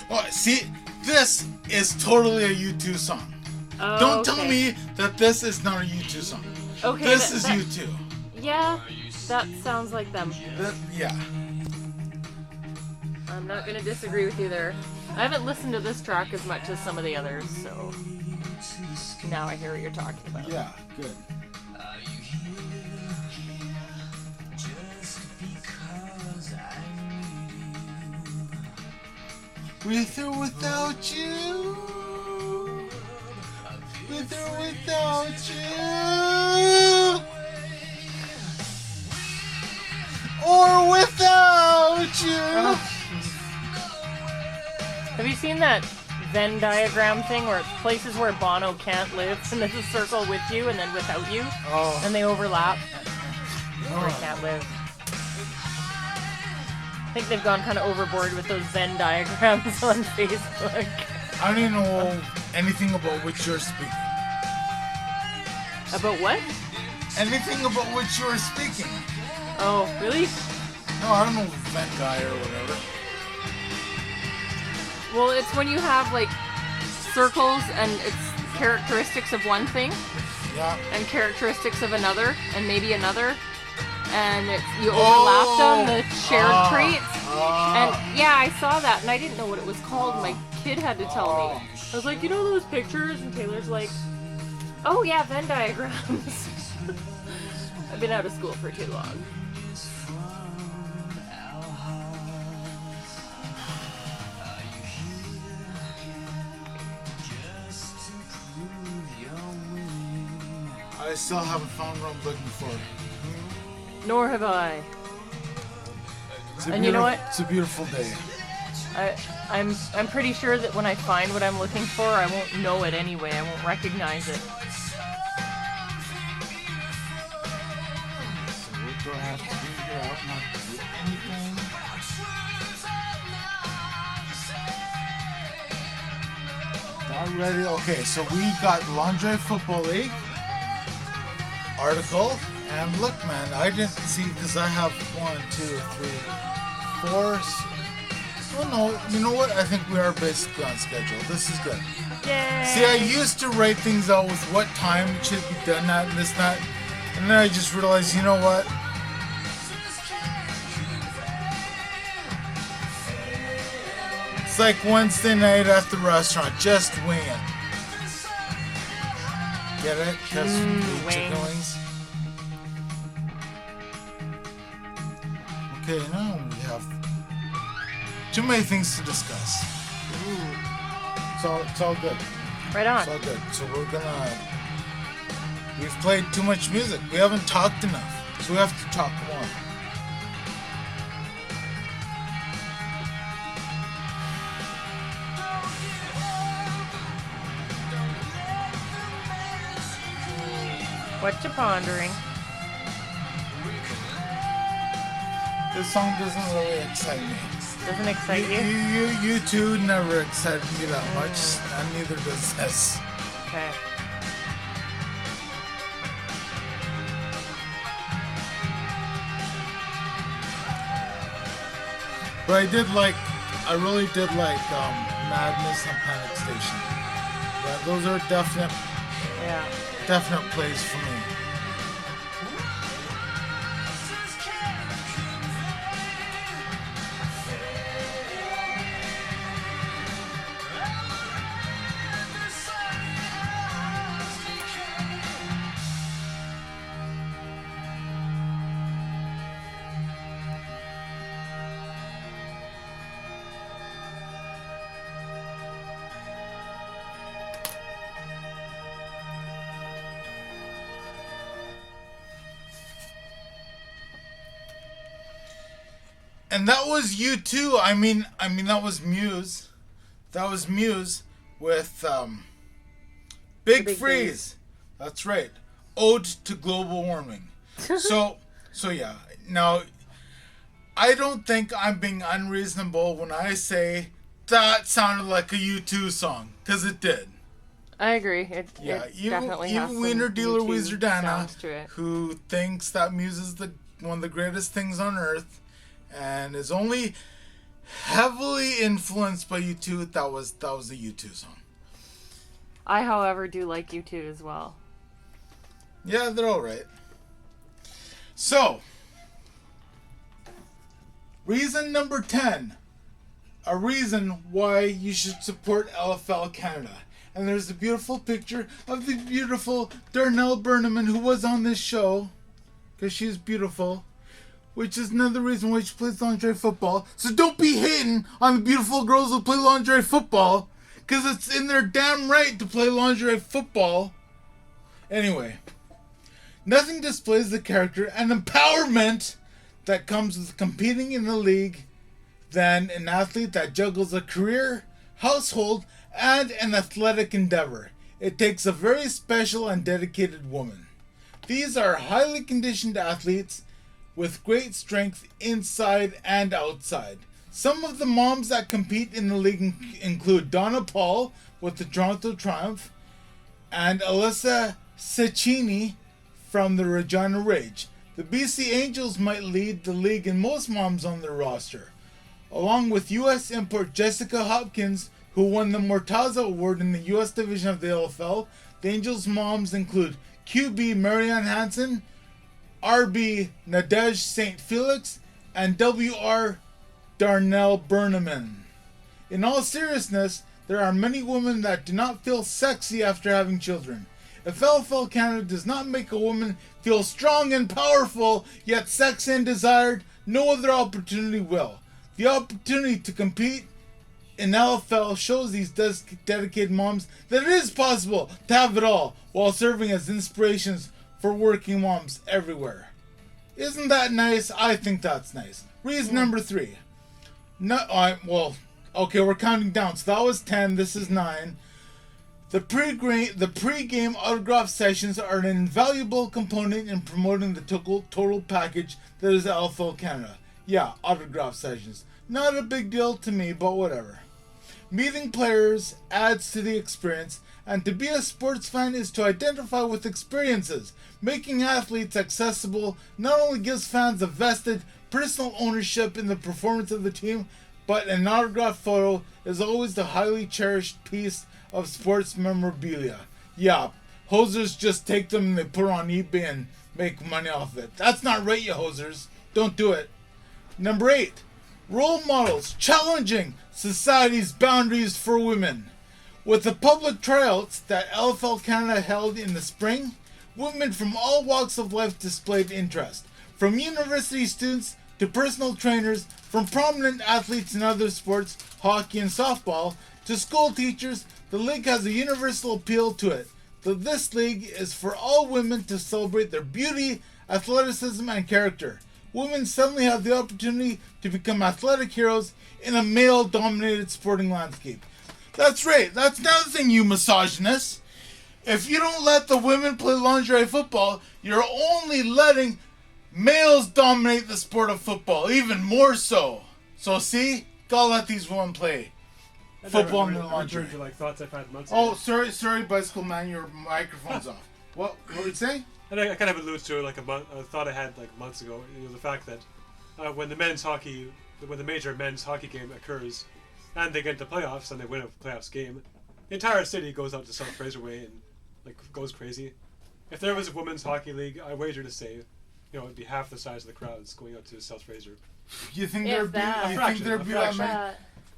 Oh, see, this is totally a U2 song. Oh, Don't tell me that this is not a U2 song. Okay. This is U2. Yeah, that sounds like them. Yeah. I'm not gonna disagree with you there. I haven't listened to this track as much as some of the others, so now I hear what you're talking about. Yeah, good. With or without you. With or without you. Or without you. Oh. Have you seen that Venn diagram thing where it's places where Bono can't live and there's a circle with you and then without you? Oh. And they overlap where he can't live. I think they've gone kind of overboard with those Venn diagrams on Facebook. I don't even know anything about what you're speaking. About what? Anything about what you're speaking. Oh, really? No, I don't know Venn guy or whatever. Well, it's when you have like circles and it's characteristics of one thing. Yeah. And characteristics of another, and maybe another. And you overlapped on the shared traits. And yeah, I saw that and I didn't know what it was called. My kid had to tell me. I was like, you know those pictures? And Taylor's like, oh yeah, Venn diagrams. I've been out of school for too long. I still haven't found what I'm looking for. Nor have I. And you know what? It's a beautiful day. I'm pretty sure that when I find what I'm looking for, I won't know it anyway. I won't recognize it. So we're gonna have to figure out not to do anything. Not ready. Okay, so we got Lingerie Football League article, and look, man, I didn't see because I have 1, 2, 3, 4. Well, no, you know what? I think we are basically on schedule. This is good. Yay! See, I used to write things out with what time it should be done at and this, that, and then I just realized, you know what? It's like Wednesday night at the restaurant. Just wing it. Get it? Because chicken wings. Okay, now we have too many things to discuss. So it's all good. Right on. It's all good. So we've played too much music. We haven't talked enough. So we have to talk more. What you pondering? This song doesn't really excite me. Doesn't excite you? You two never excited me that much, and neither does this. Okay. But I really did like Madness and Panic Station. Yeah, those are definite plays for me. And that was U2. I mean that was Muse. That was Muse with Big Freeze. That's right. Ode to Global Warming. So yeah. Now, I don't think I'm being unreasonable when I say that sounded like a U2 song, because it did. I agree. It definitely has even Wiener Dealer U2 Weezerdana, sounds to it. who thinks that Muse is one of the greatest things on earth, and is only heavily influenced by U2. That was a U2 song. I, however, do like U2 as well. Yeah, they're all right. So, reason number 10. A reason why you should support LFL Canada. And there's a beautiful picture of the beautiful Darnell Burnham, who was on this show, because she's beautiful, which is another reason why she plays lingerie football. So don't be hating on the beautiful girls who play lingerie football, because it's in their damn right to play lingerie football. Anyway, nothing displays the character and empowerment that comes with competing in the league than an athlete that juggles a career, household, and an athletic endeavor. It takes a very special and dedicated woman. These are highly conditioned athletes with great strength inside and outside. Some of the moms that compete in the league include Donna Paul with the Toronto Triumph and Alyssa Cecchini from the Regina Rage. The BC Angels might lead the league in most moms on their roster, along with U.S. import Jessica Hopkins, who won the Mortaza Award in the U.S. division of the LFL. The Angels' moms include QB Marianne Hansen, RB Nadej St. Felix, and WR Darnell Burnham. In all seriousness, there are many women that do not feel sexy after having children. If LFL Canada does not make a woman feel strong and powerful, yet sexy and desired, no other opportunity will. The opportunity to compete in LFL shows these dedicated moms that it is possible to have it all while serving as inspirations for working moms everywhere. Isn't that nice? I think that's nice. Reason number 3. Okay, we're counting down. So that was 10. This is 9. The pre-game autograph sessions are an invaluable component in promoting the total package that is LFL Canada. Yeah, autograph sessions. Not a big deal to me, but whatever. Meeting players adds to the experience, and to be a sports fan is to identify with experiences. Making athletes accessible not only gives fans a vested personal ownership in the performance of the team, but an autograph photo is always the highly cherished piece of sports memorabilia. Yeah, hosers just take them and they put it on eBay and make money off it. That's not right, you hosers. Don't do it. Number 8. Role models challenging society's boundaries for women. With the public tryouts that LFL Canada held in the spring, women from all walks of life displayed interest. From university students to personal trainers, from prominent athletes in other sports, hockey and softball, to school teachers, the league has a universal appeal to it. This league is for all women to celebrate their beauty, athleticism, and character. Women suddenly have the opportunity to become athletic heroes in a male-dominated sporting landscape. That's right. That's another thing, you misogynists. If you don't let the women play lingerie football, you're only letting males dominate the sport of football, even more so. So see, gotta let these women play football in their lingerie. To thoughts I've had months ago. Oh, sorry, bicycle man, your microphone's off. What were you saying? And I kind of alluded to a thought I had months ago. The fact that when the major men's hockey game occurs, and they get into playoffs and they win a playoffs game, the entire city goes out to South Fraser Way and goes crazy. If there was a women's hockey league, I wager to say, it'd be half the size of the crowds going out to South Fraser. You think there'd be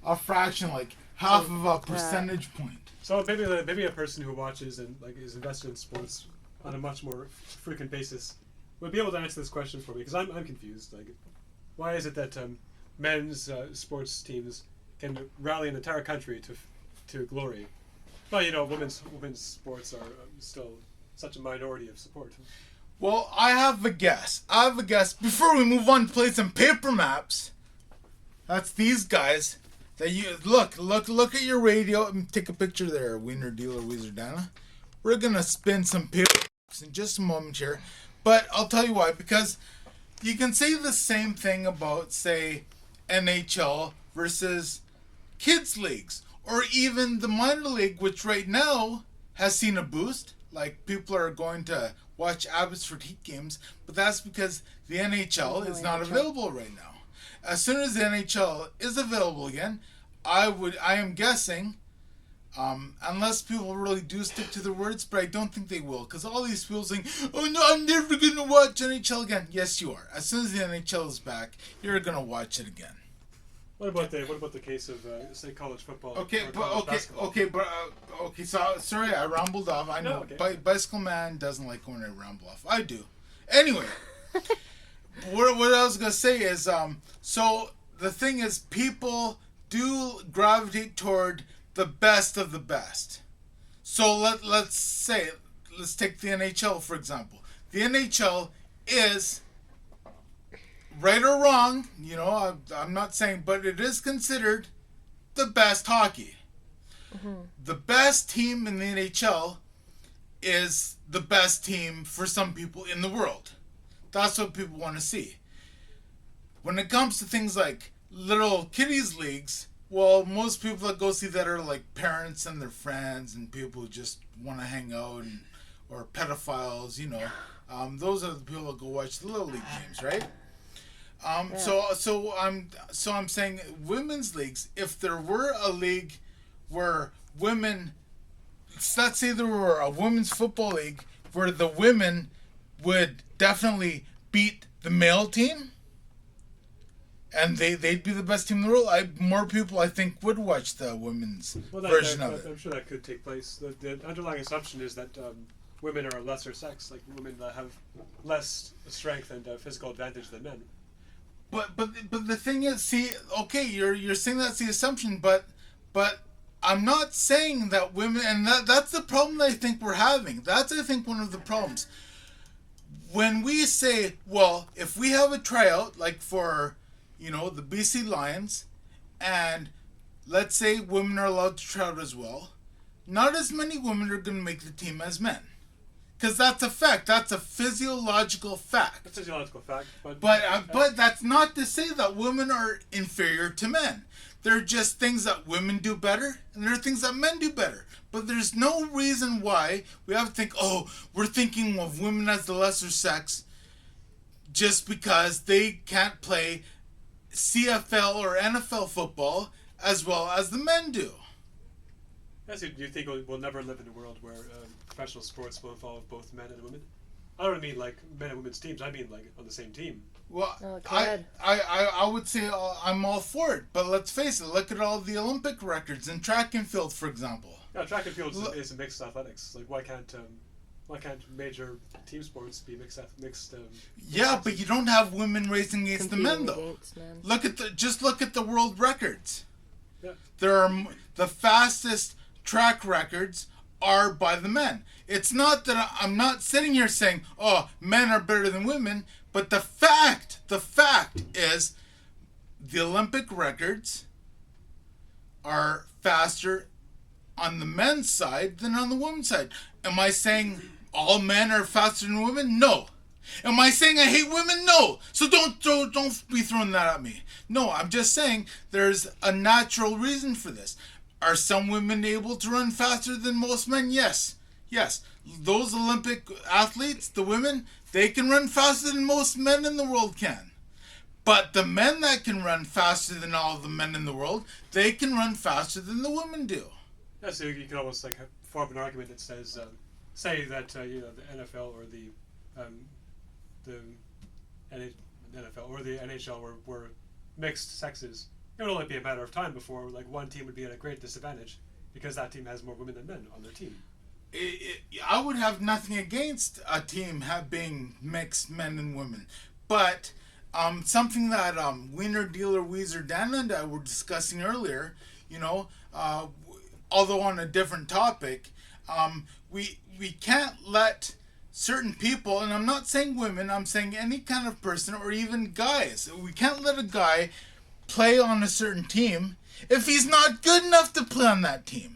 a fraction, like half of a percentage point? So maybe a person who watches and is invested in sports on a much more frequent basis would be able to answer this question for me, because I'm confused. Why is it that men's sports teams can rally an entire country to glory? Well, women's sports are still such a minority of support. Well, I have a guess. Before we move on to play some paper maps, that's these guys. That you look at your radio and take a picture there, Wiener Dealer Wizardana. We're gonna spin some paper maps in just a moment here, but I'll tell you why. Because you can say the same thing about, say, NHL versus kids leagues, or even the minor league, which right now has seen a boost. Like, people are going to watch Abbotsford Heat games, but that's because the NHL is not available right now. as soon as the NHL is available again, I am guessing, unless people really do stick to their words, but I don't think they will, because all these people saying, "Oh no, I'm never gonna watch NHL again." Yes, you are. As soon as the NHL is back, you're gonna watch it again. What about the case of say college football? So sorry, I rambled off. I know. No, okay. Bicycle Man doesn't like when I ramble off. I do. Anyway, what I was gonna say is, so the thing is, people do gravitate toward the best of the best. So let's take the NHL for example. The NHL is, right or wrong, I'm not saying, but it is considered the best hockey. Mm-hmm. The best team in the NHL is the best team for some people in the world. That's what people want to see. When it comes to things like little kiddies leagues, well, most people that go see that are like parents and their friends and people who just want to hang out or pedophiles, those are the people that go watch the little league games, right? So I'm saying women's leagues, if there were a league where women, let's say there were a women's football league where the women would definitely beat the male team, and they'd be the best team in the world, more people, I think, would watch the women's version of it. I'm sure that could take place. The underlying assumption is that women are a lesser sex, like women that have less strength and physical advantage than men. But the thing is, see, okay, you're saying that's the assumption, but I'm not saying that women, and that's the problem that I think we're having. That's, I think, one of the problems. When we say, well, if we have a tryout, like for, the BC Lions, and let's say women are allowed to try out as well, not as many women are going to make the team as men. Because that's a fact. That's a physiological fact. It's a physiological fact. But that's not to say that women are inferior to men. There are just things that women do better, and there are things that men do better. But there's no reason why we have to think, we're thinking of women as the lesser sex just because they can't play CFL or NFL football as well as the men do. Yes, do you think we'll never live in a world where professional sports will involve both men and women? I don't mean like men and women's teams. I mean like on the same team. Well, I would say I'm all for it, but let's face it. Look at all the Olympic records in track and field, for example. Yeah, track and field is mixed athletics. Like why can't major team sports be mixed? Yeah, but you don't have women racing against the men though. Look at the world records. Yeah. The fastest track records are by the men. It's not that I'm not sitting here saying, men are better than women, but the fact is the Olympic records are faster on the men's side than on the women's side. Am I saying all men are faster than women? No. Am I saying I hate women? No. So don't be throwing that at me. No, I'm just saying there's a natural reason for this. Are some women able to run faster than most men? Yes. Those Olympic athletes, the women, they can run faster than most men in the world can. But the men that can run faster than all of the men in the world, they can run faster than the women do. Yeah, so you can almost form an argument that says, say that the NFL or the NFL or the NHL were mixed sexes. It would only be a matter of time before one team would be at a great disadvantage because that team has more women than men on their team. I would have nothing against a team being mixed men and women, but something that Wiener Dealer Weezer Dan and I were discussing earlier, although on a different topic, we can't let certain people, and I'm not saying women, I'm saying any kind of person or even guys, we can't let a guy play on a certain team if he's not good enough to play on that team.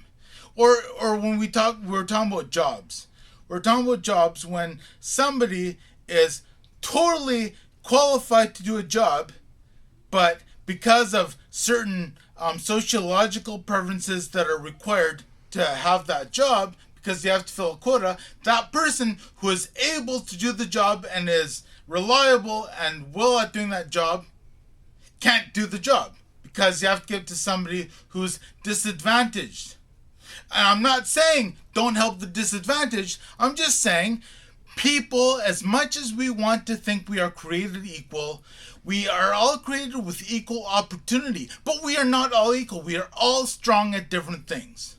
Or when we're talking about jobs. We're talking about jobs when somebody is totally qualified to do a job, but because of certain sociological preferences that are required to have that job, because you have to fill a quota, that person who is able to do the job and is reliable and well at doing that job can't do the job because you have to give it to somebody who's disadvantaged. And I'm not saying don't help the disadvantaged. I'm just saying people, as much as we want to think we are created equal, we are all created with equal opportunity. But we are not all equal. We are all strong at different things.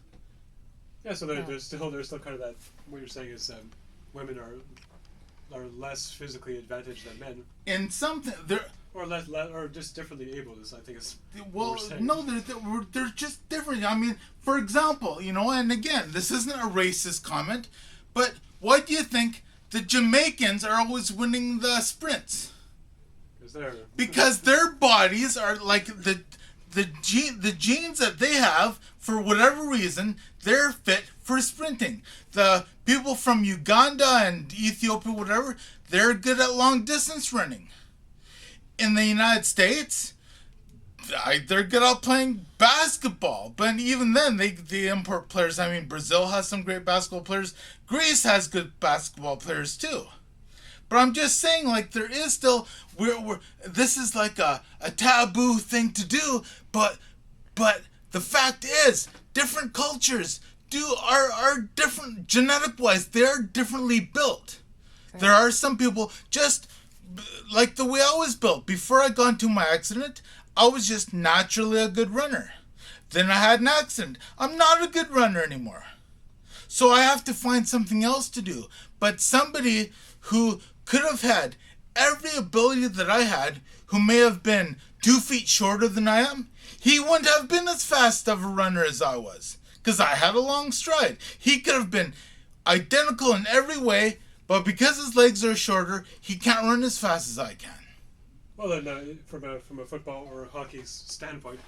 Yeah, so there's still kind of that, what you're saying is women are less physically advantaged than men. In something, they're... Or or just differently able, I think is well, no, they're just different. I mean, for example, and again, this isn't a racist comment, but why do you think the Jamaicans are always winning the sprints? Because their bodies are like the genes that they have, for whatever reason, they're fit for sprinting. The people from Uganda and Ethiopia, whatever, they're good at long distance running. In the United States, they're good at playing basketball. But even then, they import players. I mean, Brazil has some great basketball players. Greece has good basketball players too. But I'm just saying, like, there is still... this is like a taboo thing to do. But the fact is, different cultures are different genetic-wise. They're differently built. Okay. There are some people just... like the way I was built. Before I got into my accident, I was just naturally a good runner. Then I had an accident. I'm not a good runner anymore. So I have to find something else to do. But somebody who could have had every ability that I had, who may have been 2 feet shorter than I am, he wouldn't have been as fast of a runner as I was. Because I had a long stride. He could have been identical in every way, but because his legs are shorter, he can't run as fast as I can. Well, then, from a football or hockey standpoint,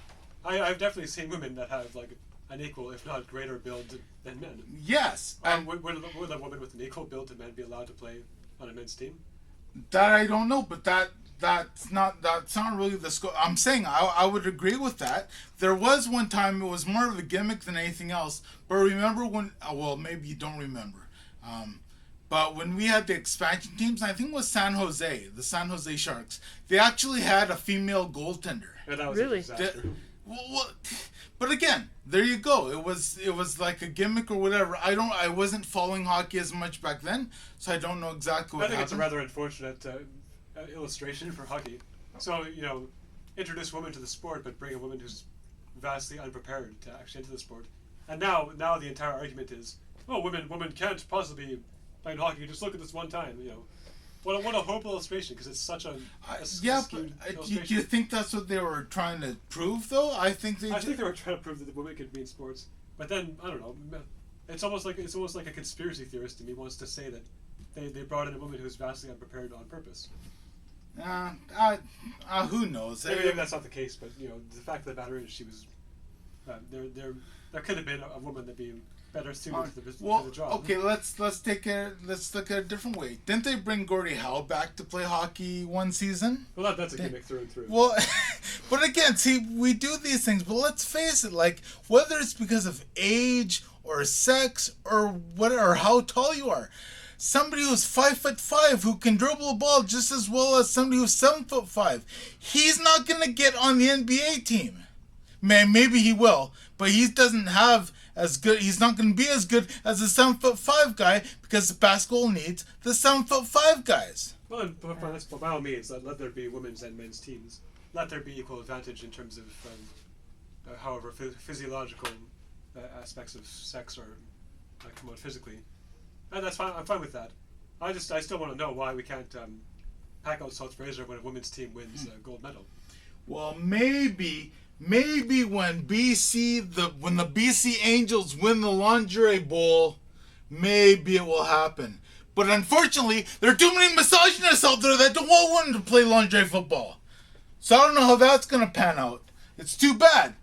I've definitely seen women that have like an equal, if not greater, build than men. Yes. Would a woman with an equal build to men be allowed to play on a men's team? That I don't know, but that's not really the scope. I'm saying I would agree with that. There was one time it was more of a gimmick than anything else. But remember when? Well, maybe you don't remember. But when we had the expansion teams, I think it was the San Jose Sharks, they actually had a female goaltender. Yeah, that was really a disaster. But again, there you go. It was like a gimmick or whatever. I wasn't following hockey as much back then, so I don't know exactly what happened. It's a rather unfortunate illustration for hockey. So, introduce women to the sport, but bring a woman who's vastly unprepared to actually enter the sport. And now the entire argument is, women can't possibly play in hockey. Just look at this one time, What a horrible illustration, because it's such a skewed illustration. Do you think that's what they were trying to prove, though? I think they were trying to prove that the women could be in sports. But then, I don't know, it's almost like a conspiracy theorist to me wants to say that they brought in a woman who's vastly unprepared on purpose. Who knows? Maybe that's not the case, but the fact of the matter is she was. There could have been a woman that'd be better suited to the job. Okay, let's look at a different way. Didn't they bring Gordie Howe back to play hockey one season? Well, that's a gimmick through and through. Well, but again, see, we do these things, but let's face it, like, whether it's because of age or sex or whatever, or how tall you are, somebody who's 5'5" who can dribble a ball just as well as somebody who's 7'5", he's not gonna get on the NBA team. Maybe he will, but he doesn't have as good. He's not going to be as good as a 7'5" guy, because basketball needs the 7'5" guys. Well, by all means, let there be women's and men's teams. Let there be equal advantage in terms of, however, physiological aspects of sex are come out physically, and that's fine. I'm fine with that. I still want to know why we can't pack out South Fraser when a women's team wins a gold medal. Well, maybe when the BC Angels win the Lingerie Bowl, maybe it will happen. But unfortunately, there are too many misogynists out there that don't want women to play lingerie football. So I don't know how that's going to pan out. It's too bad.